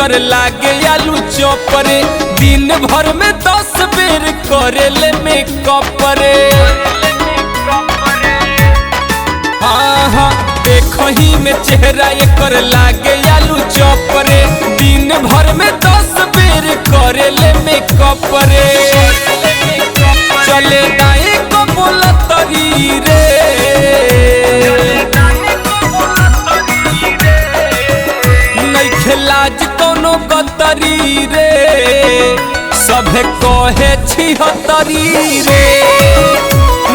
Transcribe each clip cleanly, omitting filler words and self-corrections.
कर लागे आलू चौपरे दिन भर में 10 बेर करेले मेकअप रे। हाँ देखो ही में चेहरा एकर लागे आलू चौपरे दिन भर में 10 बेर करेले मेकअप रे। चले दाएं को बोला तरी रे, लाज कोनो कतरी रे, सभे कहे छिहतरी रे।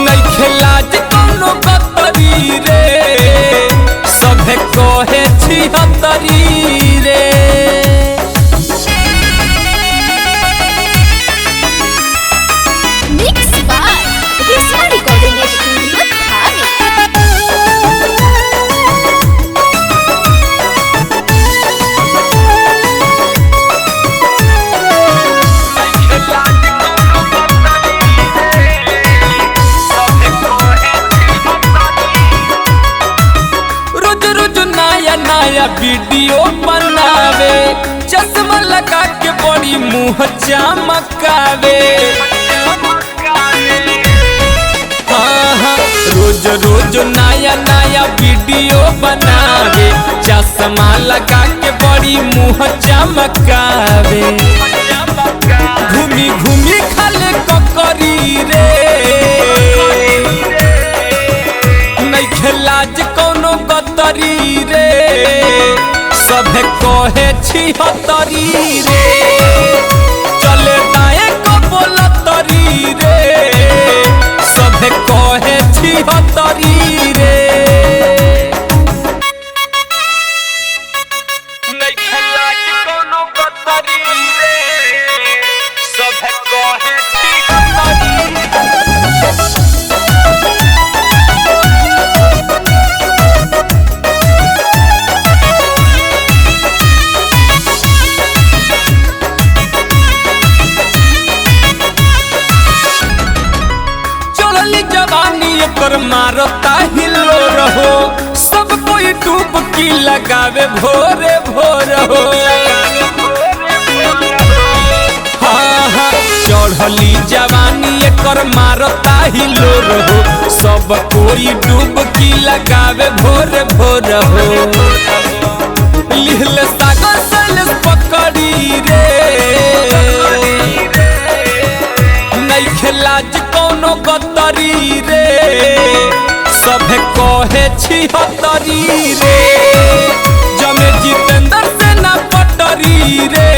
नइखे लाज कोनो कतरी रे, सभे कहे छिहतरी रे। Mix by Rishma recording studio थाने। नया वीडियो बनावे चश्मा लगा के बड़ी मुँह चमकावे। हाँ रोज रोज नया नया वीडियो बनावे चश्मा लगा के बड़ी मुँह चमकावे। घूमी घूमी खाले ककरी रे, नइखे लाज कोनो कतरी रे, सभे कहे छिहतरी रे। चले दाएं को बोलतरी रे, सभे कहे छिहतरी रे। नइखे लाज कोनो कतरी रे, सभे कहे छिहतरी रे। जवानी पर मारता हिलो रहो, सब कोई डुबकी लगावे भोरे भोर हो। हाँ चढ़ली जवानी कर मारता हिलो रहो, सब कोई डुबकी लगावे भोरे भोर हो। लिहले सागर सैलेस पकड़ी रे, नइखे लाज कोनो कतरी रे, सभे कहे छिहतरी रे। जमे जितेंद्र से ना पटरी रे,